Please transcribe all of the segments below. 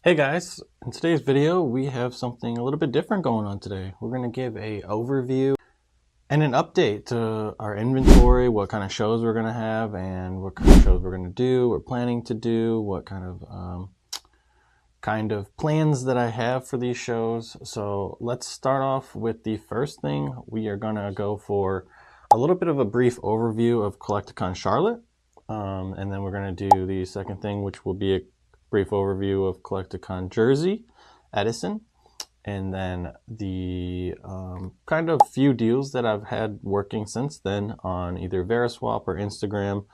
Hey guys, in today's video we have something a little bit different going on today. We're going to give a overview and an update to our inventory, what kind of shows we're going to have and what kind of shows we're going to do, we're planning to do, what kind of plans that I have for these shows. So let's start off with the first thing. We are going to go for a little bit of a brief overview of Collecticon Charlotte, and then we're going to do the second thing, which will be a brief overview of Collecticon Jersey, Edison, and then the kind of few deals that I've had working since then on either Veriswap or Instagram,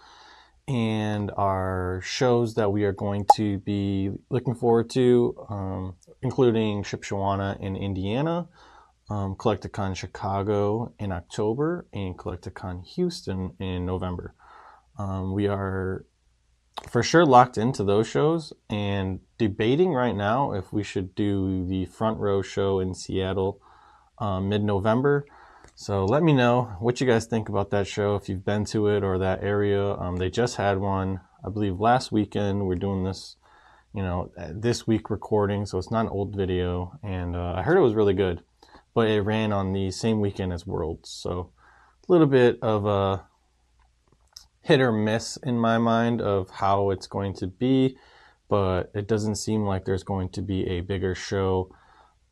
and our shows that we are going to be looking forward to, including Shipshawana in Indiana, Collecticon Chicago in October, and Collecticon Houston in November. We are for sure locked into those shows and debating right now if we should do the front row show in Seattle mid-November. So let me know what you guys think about that show, if you've been to it or that area. They just had one, I believe, last weekend. We're doing this, this week recording, so it's not an old video. And I heard it was really good, but it ran on the same weekend as Worlds. So a little bit of a hit or miss in my mind of how it's going to be, but it doesn't seem like there's going to be a bigger show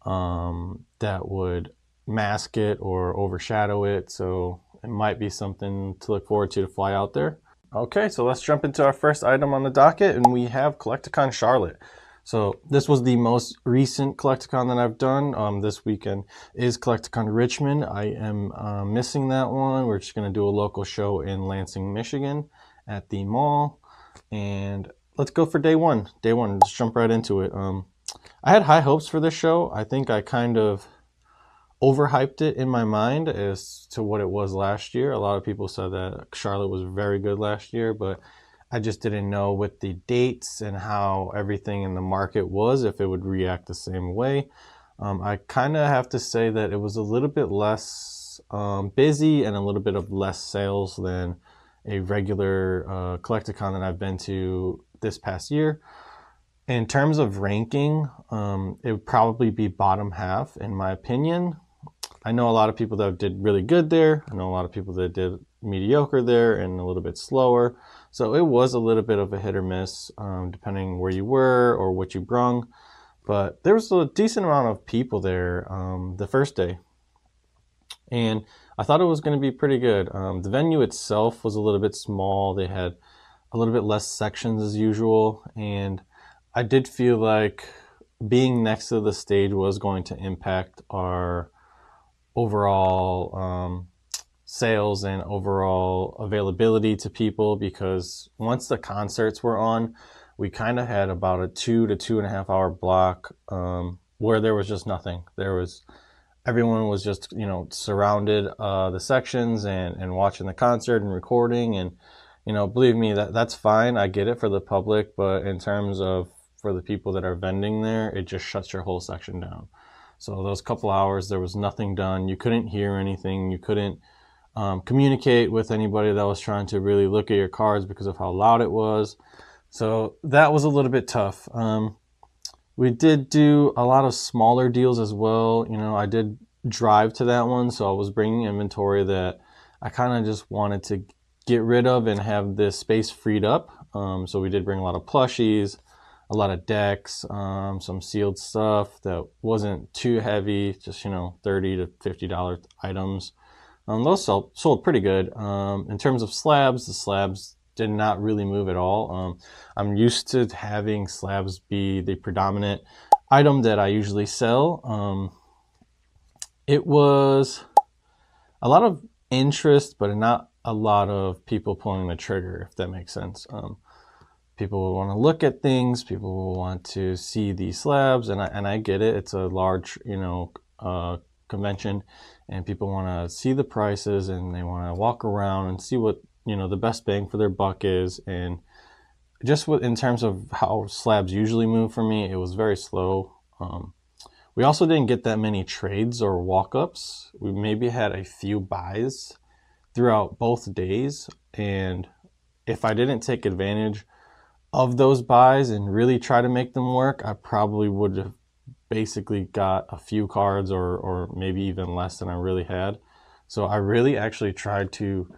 that would mask it or overshadow it. So it might be something to look forward to fly out there. Okay, so let's jump into our first item on the docket, and we have Collecticon Charlotte. So this was the most recent Collecticon that I've done. This weekend is Collecticon Richmond. I am missing that one. We're just going to do a local show in Lansing, Michigan at the mall. And let's go for day one. Day one, let's jump right into it. I had high hopes for this show. I think I kind of overhyped it in my mind as to what it was last year. A lot of people said that Charlotte was very good last year, but I just didn't know with the dates and how everything in the market was, if it would react the same way. I kind of have to say that it was a little bit less busy and a little bit of less sales than a regular Collecticon that I've been to this past year. In terms of ranking, it would probably be bottom half in my opinion. I know a lot of people that did really good there. I know a lot of people that did mediocre there and a little bit slower. So it was a little bit of a hit or miss, depending where you were or what you brung. But there was a decent amount of people there the first day. And I thought it was going to be pretty good. The venue itself was a little bit small. They had a little bit less sections as usual. And I did feel like being next to the stage was going to impact our overall sales and overall availability to people, because once the concerts were on, we kind of had about a 2 to 2.5 hour block where there was just nothing. Everyone was just surrounded the sections and watching the concert and recording, and believe me, that's fine. I get it for the public, but in terms of for the people that are vending there, it just shuts your whole section down. So those couple hours, there was nothing done. You couldn't hear anything. You couldn't communicate with anybody that was trying to really look at your cards because of how loud it was. So that was a little bit tough. We did do a lot of smaller deals as well. I did drive to that one, so I was bringing inventory that I kind of just wanted to get rid of and have this space freed up. So we did bring a lot of plushies, a lot of decks, some sealed stuff that wasn't too heavy, just $30 to $50 items. Those sold pretty good. In terms of slabs, the slabs did not really move at all. I'm used to having slabs be the predominant item that I usually sell. It was a lot of interest, but not a lot of people pulling the trigger, if that makes sense. People will want to look at things. People will want to see these slabs, and I get it. It's a large, convention, and people want to see the prices, and they want to walk around and see what the best bang for their buck is. And just in terms of how slabs usually move for me, it was very slow. We also didn't get that many trades or walk-ups. We maybe had a few buys throughout both days, and if I didn't take advantage of those buys and really try to make them work, I probably would have basically got a few cards or maybe even less than I really had. So I really actually tried to,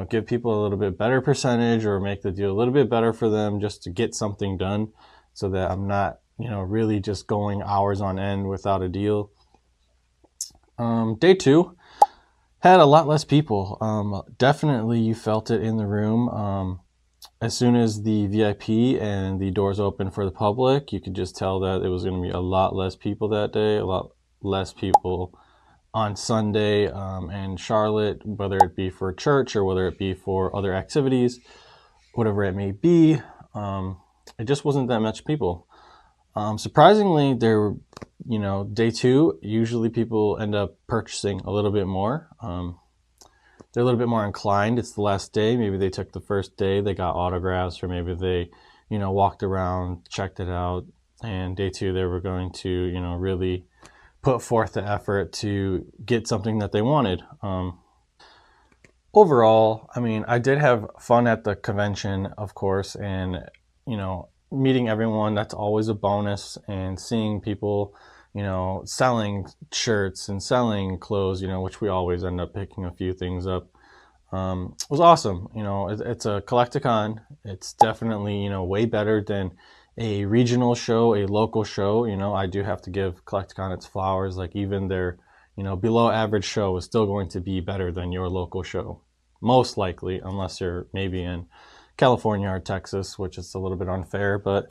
give people a little bit better percentage or make the deal a little bit better for them just to get something done so that I'm not, really just going hours on end without a deal. Day two had a lot less people. Definitely you felt it in the room. As soon as the VIP and the doors opened for the public, you could just tell that it was going to be a lot less people that day, a lot less people on Sunday in Charlotte, whether it be for church or whether it be for other activities, whatever it may be. It just wasn't that much people. Surprisingly, day two, usually people end up purchasing a little bit more. They're a little bit more inclined. It's the last day. Maybe they took the first day, they got autographs, or maybe they, walked around, checked it out. And day two, they were going to, really put forth the effort to get something that they wanted. Overall, I mean, I did have fun at the convention, of course, and, meeting everyone, that's always a bonus, and seeing people, selling shirts and selling clothes, which we always end up picking a few things up, was awesome. It's a Collecticon. It's definitely, way better than a regional show, a local show. I do have to give Collecticon its flowers. Like even their, below average show is still going to be better than your local show. Most likely, unless you're maybe in California or Texas, which is a little bit unfair. But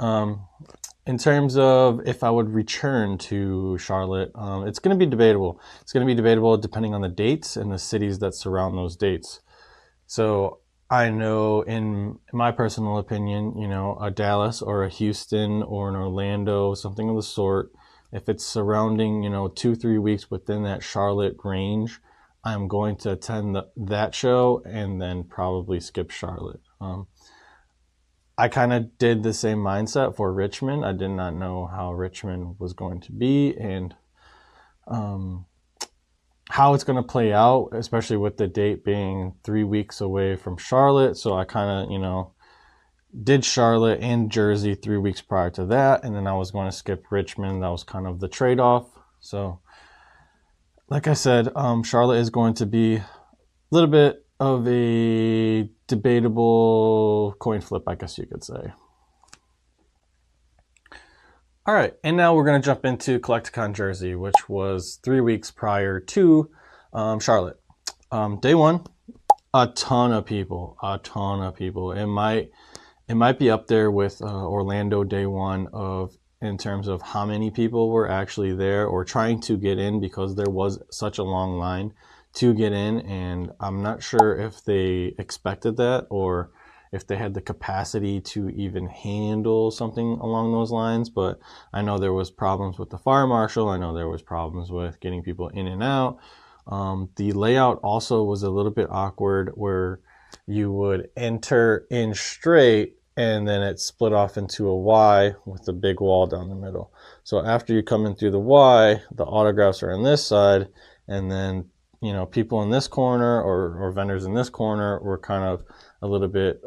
in terms of if I would return to Charlotte, it's going to be debatable. It's going to be debatable depending on the dates and the cities that surround those dates. So I know, in my personal opinion, a Dallas or a Houston or an Orlando, something of the sort, if it's surrounding, 2-3 weeks within that Charlotte range, I'm going to attend that show and then probably skip Charlotte. I kind of did the same mindset for Richmond. I did not know how Richmond was going to be and how it's going to play out, especially with the date being 3 weeks away from Charlotte. So I kind of, did Charlotte and Jersey 3 weeks prior to that, and then I was going to skip Richmond. That was kind of the trade-off. So like I said, Charlotte is going to be a little bit of a debatable coin flip, I guess you could say. All right, and now we're going to jump into Collecticon Jersey, which was 3 weeks prior to Charlotte. Day one, a ton of people. It might be up there with Orlando day one in terms of how many people were actually there or trying to get in, because there was such a long line to get in, and I'm not sure if they expected that or if they had the capacity to even handle something along those lines. But I know there was problems with the fire marshal. I know there was problems with getting people in and out. The layout also was a little bit awkward, where you would enter in straight and then it split off into a Y with a big wall down the middle. So after you come in through the Y, the autographs are on this side, and then people in this corner or vendors in this corner were kind of a little bit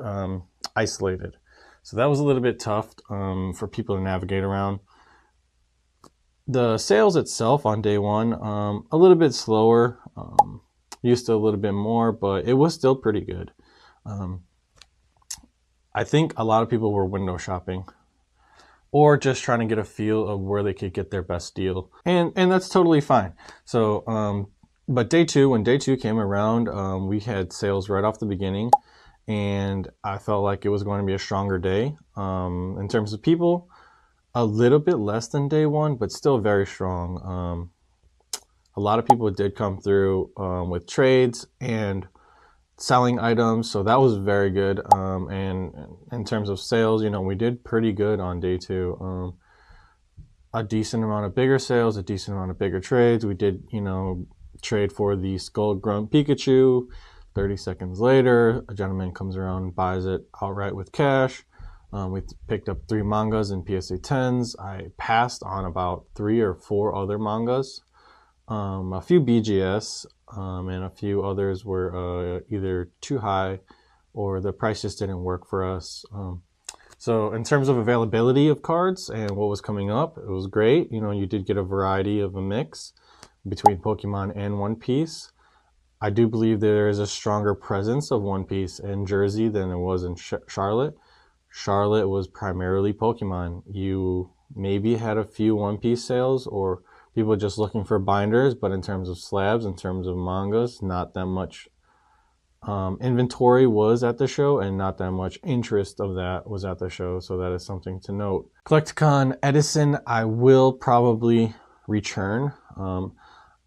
isolated. So that was a little bit tough for people to navigate around. The sales itself on day one, a little bit slower, used to a little bit more, but it was still pretty good. I think a lot of people were window shopping or just trying to get a feel of where they could get their best deal. And that's totally fine. So, but when day two came around, we had sales right off the beginning, and I felt like it was going to be a stronger day. In terms of people, a little bit less than day one, but still very strong. A lot of people did come through with trades and selling items, so that was very good. And in terms of sales, we did pretty good on day two. A decent amount of bigger sales, a decent amount of bigger trades. We did, trade for the Skull Grunt Pikachu. 30 seconds later, a gentleman comes around and buys it outright with cash. We picked up 3 mangas and PSA 10s. I passed on about 3 or 4 other mangas. A few BGS, and a few others were either too high or the price just didn't work for us. So in terms of availability of cards and what was coming up, it was great. You know, you did get a variety of a mix between Pokemon and One Piece. I do believe there is a stronger presence of One Piece in Jersey than it was in Charlotte. Charlotte was primarily Pokemon. You maybe had a few One Piece sales or people just looking for binders, but in terms of slabs, in terms of mangas, not that much inventory was at the show, and not that much interest of that was at the show, so that is something to note. Collecticon Edison, I will probably return.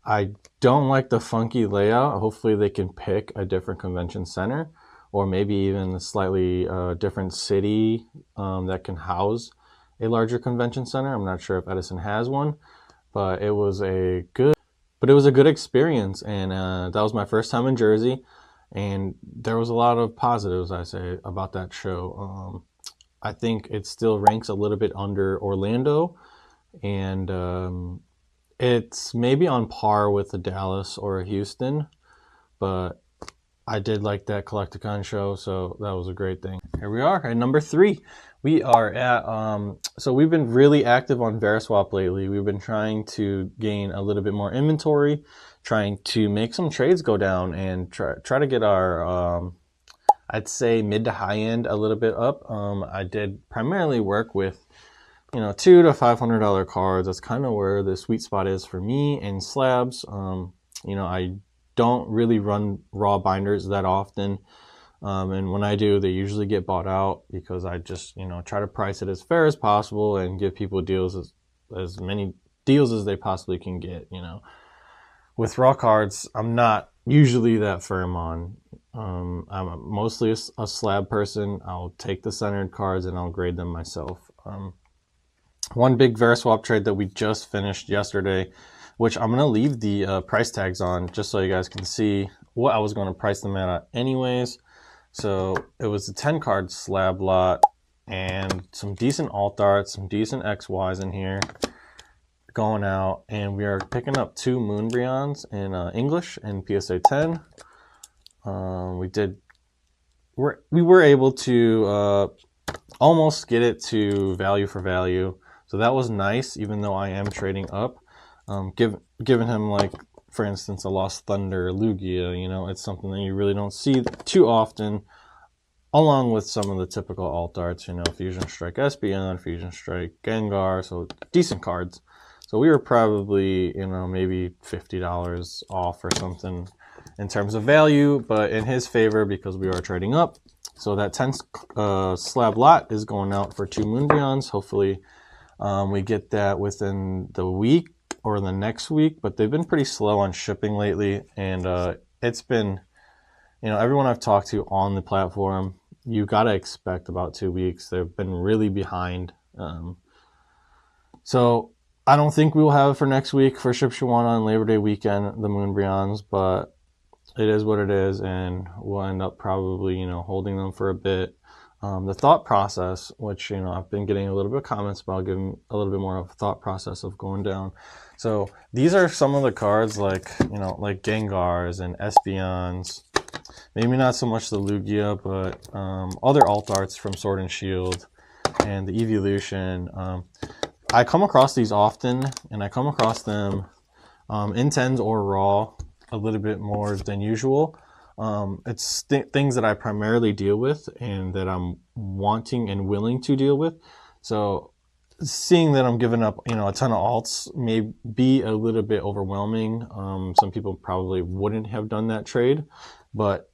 I don't like the funky layout. Hopefully they can pick a different convention center, or maybe even a slightly different city that can house a larger convention center. I'm not sure if Edison has one, but it was a good experience, and that was my first time in Jersey, and there was a lot of positives, I say, about that show. I think it still ranks a little bit under Orlando, and it's maybe on par with a Dallas or a Houston, but I did like that Collecticon show, so that was a great thing. Here we are at number 3. We are at, so we've been really active on Veriswap lately. We've been trying to gain a little bit more inventory, trying to make some trades go down, and try to get our, I'd say mid to high end a little bit up. I did primarily work with, you know, $200 to $500 cards. That's kind of where the sweet spot is for me, and slabs. You know, I don't really run raw binders that often. And when I do, they usually get bought out because I just, you know, try to price it as fair as possible and give people deals, as many deals as they possibly can get, you know. With raw cards, I'm not usually that firm on. I'm mostly a slab person. I'll take the centered cards and I'll grade them myself. One big Veriswap trade that we just finished yesterday, which I'm going to leave the price tags on just so you guys can see what I was going to price them at anyways. So it was a 10 card slab lot and some decent alt arts, some decent XYs in here going out, and we are picking up 2 Moonbreons in English and PSA 10. We were able to almost get it to value for value, so that was nice, even though I am trading up. Giving him, like, for instance, a Lost Thunder Lugia, you know, it's something that you really don't see too often, along with some of the typical alt arts, you know, Fusion Strike Espeon, Fusion Strike Gengar, so decent cards. So we were probably, you know, maybe $50 off or something in terms of value, but in his favor because we are trading up. So that 10 slab lot is going out for 2 Moonbreons. Hopefully we get that within the week or the next week, but they've been pretty slow on shipping lately, and it's been, you know, everyone I've talked to on the platform, you gotta expect about 2 weeks. They've been really behind. So I don't think we will have it for next week for Ship Shawana on Labor Day weekend, the Moonbreons, but it is what it is, and we'll end up probably, you know, holding them for a bit. The thought process, which, you know, I've been getting a little bit of comments about, giving a little bit more of a thought process of going down. So these are some of the cards, like, you know, like Gengars and Espeons. Maybe not so much the Lugia, but other alt arts from Sword and Shield and the Evolution. I come across these often, and I come across them in 10s or raw a little bit more than usual. It's things that I primarily deal with and that I'm wanting and willing to deal with. So seeing that I'm giving up, you know, a ton of alts may be a little bit overwhelming. Some people probably wouldn't have done that trade, but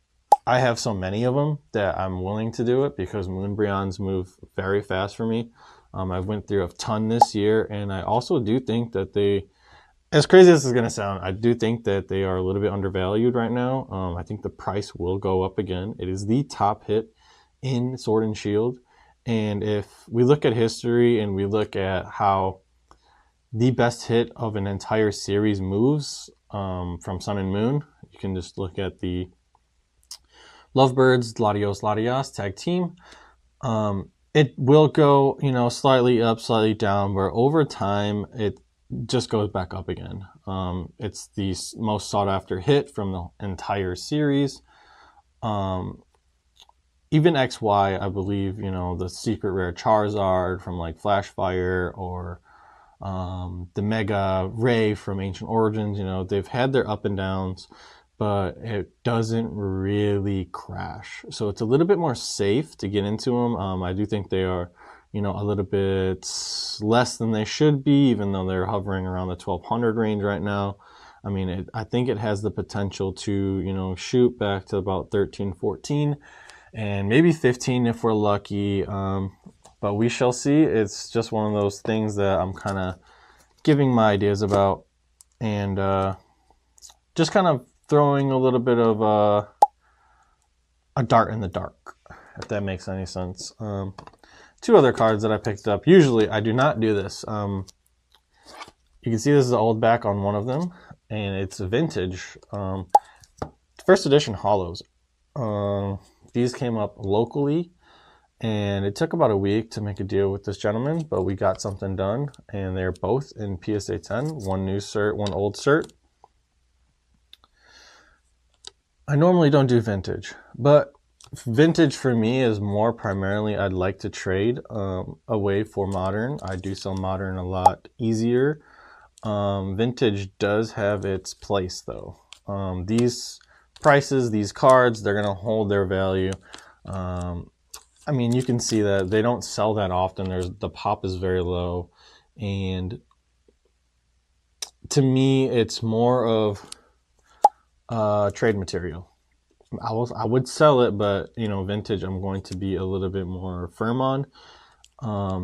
I have so many of them that I'm willing to do it because Moonbreons move very fast for me. I went through a ton this year, and I also do think that they, as crazy as this is going to sound, I do think that they are a little bit undervalued right now. I think the price will go up again. It is the top hit in Sword and Shield. And if we look at history and we look at how the best hit of an entire series moves from Sun and Moon, you can just look at the Lovebirds, Latios, Latias tag team. It will go, you know, slightly up, slightly down, but over time, it just goes back up again. It's the most sought after hit from the entire series. even XY, I believe, you know, the secret rare Charizard from like Flash Fire, or the Mega Ray from Ancient Origins, you know, they've had their up and downs, but it doesn't really crash. So it's a little bit more safe to get into them. I do think they are, you know, a little bit less than they should be, even though they're hovering around the 1200 range right now. I mean, I think it has the potential to, you know, shoot back to about 13, 14, and maybe 15 if we're lucky. But we shall see. It's just one of those things that I'm kind of giving my ideas about, and just kind of throwing a little bit of a dart in the dark, if that makes any sense. Two other cards that I picked up. Usually I do not do this. You can see this is an old back on one of them, and it's a vintage. First edition holos. These came up locally, and it took about a week to make a deal with this gentleman, but we got something done, and they're both in PSA 10. One new cert, one old cert. I normally don't do vintage, but vintage for me is more primarily I'd like to trade away for modern. I do sell modern a lot easier. Vintage does have its place though. These prices, these cards, they're gonna hold their value. I mean, you can see that they don't sell that often. The pop is very low, and to me it's more of trade material. I would sell it, but you know, vintage I'm going to be a little bit more firm on.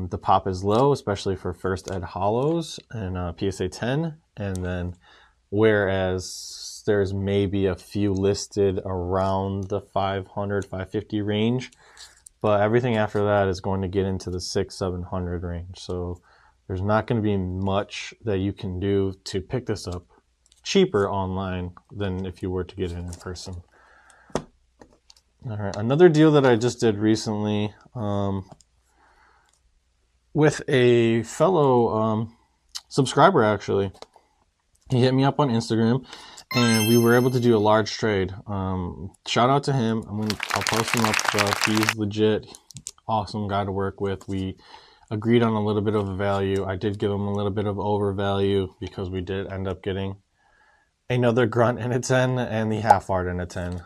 The pop is low, especially for first ed holos and PSA 10, and then whereas there's maybe a few listed around the 500, 550 range, but everything after that is going to get into the 600-700 range. So there's not going to be much that you can do to pick this up cheaper online than if you were to get it in person. All right, another deal that I just did recently with a fellow subscriber, actually. He hit me up on Instagram, and we were able to do a large trade. Shout out to him. I'll post him up. He's legit, awesome guy to work with. We agreed on a little bit of a value. I did give him a little bit of overvalue because we did end up getting another grunt in a 10 and the half art in a 10.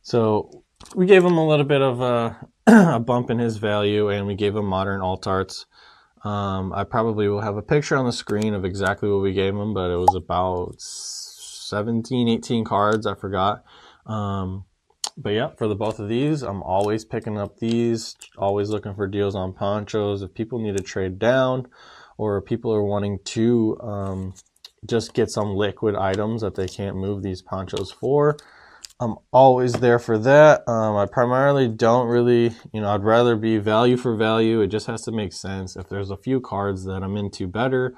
So we gave him a little bit of a bump in his value, and we gave him modern alt arts. I probably will have a picture on the screen of exactly what we gave him, but it was about 17, 18 cards. I forgot. But yeah, for the both of these, I'm always picking up these, always looking for deals on ponchos. If people need to trade down, or people are wanting to just get some liquid items that they can't move these ponchos for, I'm always there for that. I primarily don't really, you know, I'd rather be value for value. It just has to make sense. If there's a few cards that I'm into better,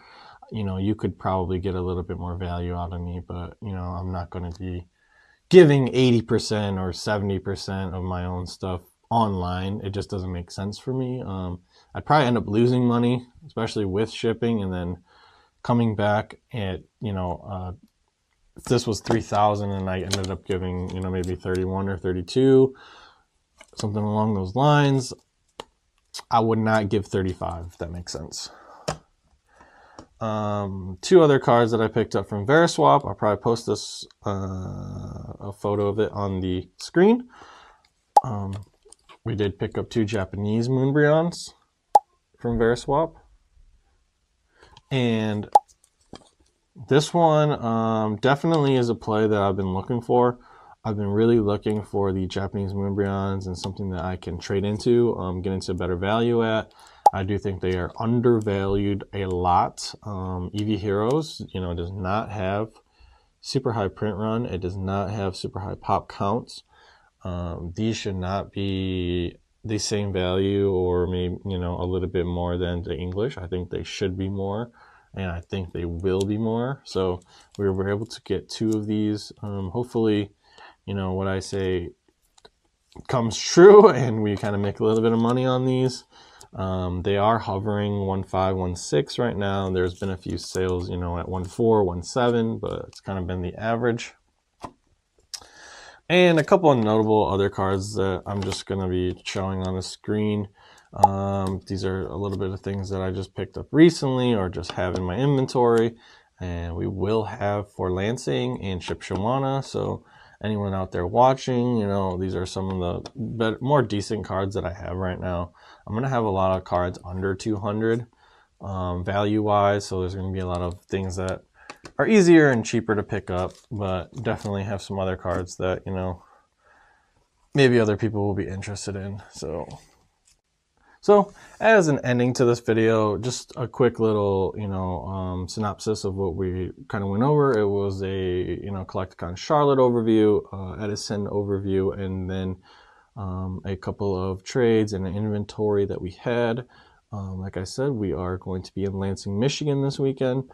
you know, you could probably get a little bit more value out of me, but, you know, I'm not going to be giving 80% or 70% of my own stuff online. It just doesn't make sense for me. I'd probably end up losing money, especially with shipping, and then coming back at, you know, if this was 3,000 and I ended up giving, you know, maybe 31 or 32, something along those lines, I would not give 35, if that makes sense. Two other cards that I picked up from Veriswap. I'll probably post this, a photo of it on the screen. We did pick up 2 Japanese Moonbryons from Veriswap. And this one definitely is a play that I've been looking for. I've been really looking for the Japanese Moonbryons and something that I can trade into, get into better value at. I do think they are undervalued a lot. EV Heroes, you know, does not have super high print run. It does not have super high pop counts. These should not be the same value, or maybe, you know, a little bit more than the English. I think they should be more, and I think they will be more. So we were able to get 2 of these. Hopefully, you know, what I say comes true, and we kind of make a little bit of money on these. They are hovering 1.5, 1.6 right now. There's been a few sales, you know, at 1.4, 1.7, but it's kind of been the average. And a couple of notable other cards that I'm just going to be showing on the screen. These are a little bit of things that I just picked up recently or just have in my inventory. And we will have for Lansing and Shipshewana. So anyone out there watching, you know, these are some of the more decent cards that I have right now. I'm going to have a lot of cards under 200 value-wise. So there's going to be a lot of things that are easier and cheaper to pick up, but definitely have some other cards that, you know, maybe other people will be interested in. So as an ending to this video, just a quick little, you know, synopsis of what we kind of went over. It was a, you know, Collecticon Charlotte overview, Edison overview, and then a couple of trades and an inventory that we had. Like I said, we are going to be in Lansing, Michigan this weekend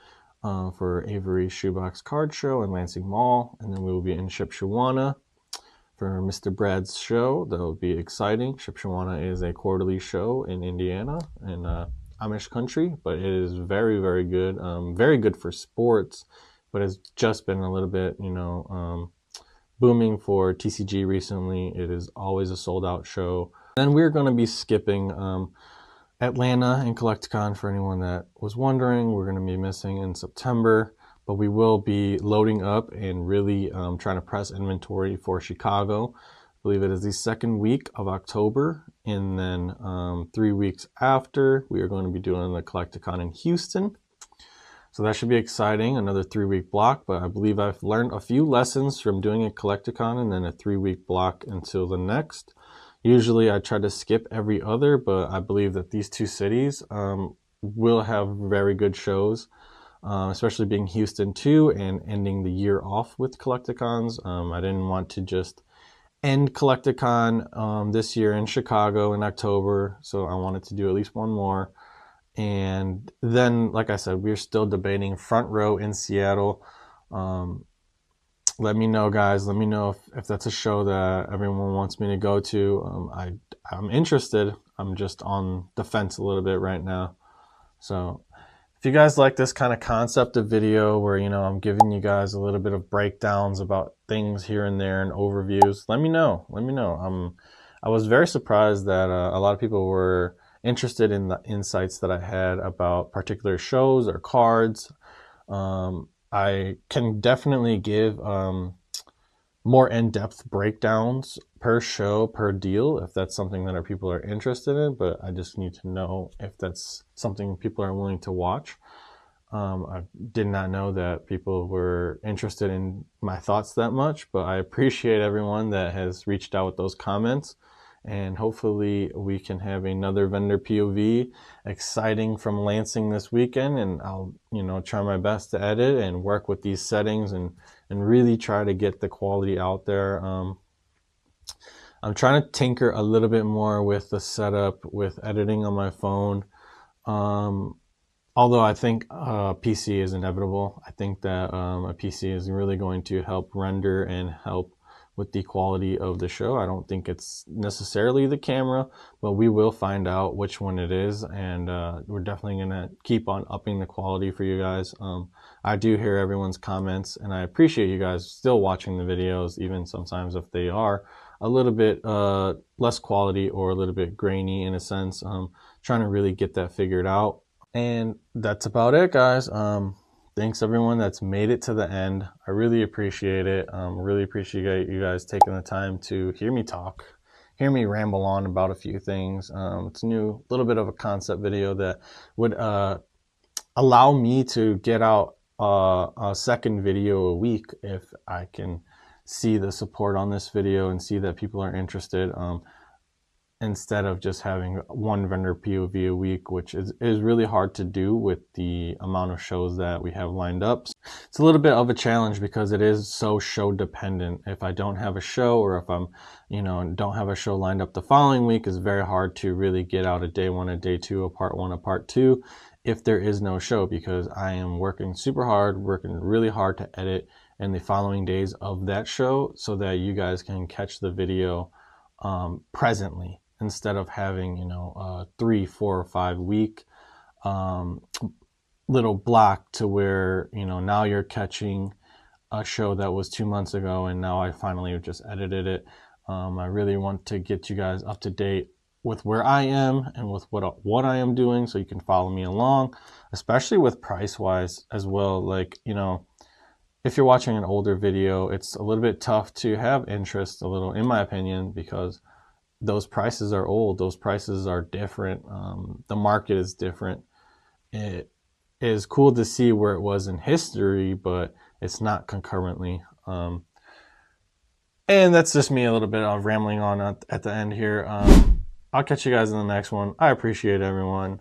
for Avery Shoebox Card Show in Lansing Mall, and then we will be in Shipshewana for Mr. Brad's show. That will be exciting. Shipshewana is a quarterly show in Indiana in Amish country, but it is very, very good for sports, but it's just been a little bit, you know, booming for TCG recently. It is always a sold out show. Then we're going to be skipping Atlanta and Collecticon for anyone that was wondering. We're going to be missing in September, but we will be loading up and really trying to press inventory for Chicago. I believe it is the second week of October, and then 3 weeks after, we are going to be doing the Collecticon in Houston. So that should be exciting, another 3-week block, but I believe I've learned a few lessons from doing a Collecticon and then a 3-week block until the next. Usually I try to skip every other, but I believe that these two cities will have very good shows, especially being Houston too, and ending the year off with Collecticons. I didn't want to just end Collecticon this year in Chicago in October, so I wanted to do at least one more. And then, like I said, we're still debating Front Row in Seattle. Let me know, guys. Let me know if that's a show that everyone wants me to go to. I'm interested. I'm just on the fence a little bit right now. So if you guys like this kind of concept of video where, you know, I'm giving you guys a little bit of breakdowns about things here and there and overviews, let me know. Let me know. I was very surprised that a lot of people were interested in the insights that I had about particular shows or cards. I can definitely give more in-depth breakdowns per show, per deal, if that's something that people are interested in, but I just need to know if that's something people are willing to watch. I did not know that people were interested in my thoughts that much, but I appreciate everyone that has reached out with those comments. And hopefully we can have another vendor POV exciting from Lansing this weekend, and I'll, you know, try my best to edit and work with these settings and really try to get the quality out there. I'm trying to tinker a little bit more with the setup with editing on my phone. Although I think a PC is inevitable. I think that a PC is really going to help render and help with the quality of the show. I don't think it's necessarily the camera, but we will find out which one it is, and we're definitely gonna keep on upping the quality for you guys. I do hear everyone's comments, and I appreciate you guys still watching the videos, even sometimes if they are a little bit less quality or a little bit grainy in a sense. Trying to really get that figured out. And that's about it, guys. Thanks everyone that's made it to the end. I really appreciate it. Really appreciate you guys taking the time to hear me talk, hear me ramble on about a few things. It's a little bit of a concept video that would allow me to get out a second video a week if I can see the support on this video and see that people are interested. Instead of just having one vendor POV a week, which is really hard to do with the amount of shows that we have lined up. It's a little bit of a challenge because it is so show dependent. If I don't have a show, or if I'm, you know, don't have a show lined up the following week, it's very hard to really get out a day one, a day two, a part one, a part two, if there is no show, because I am working super hard, working really hard to edit in the following days of that show so that you guys can catch the video presently, instead of having, you know, 3, 4, or 5 week little block to where, you know, now you're catching a show that was 2 months ago, and now I finally just edited it. I really want to get you guys up to date with where I am and with what I am doing, so you can follow me along, especially with price wise as well. Like, you know, if you're watching an older video, it's a little bit tough to have interest, a little, in my opinion, because those prices are old. Those prices are different. The market is different. It is cool to see where it was in history, but it's not concurrently. And that's just me a little bit of rambling on at the end here. I'll catch you guys in the next one. I appreciate everyone.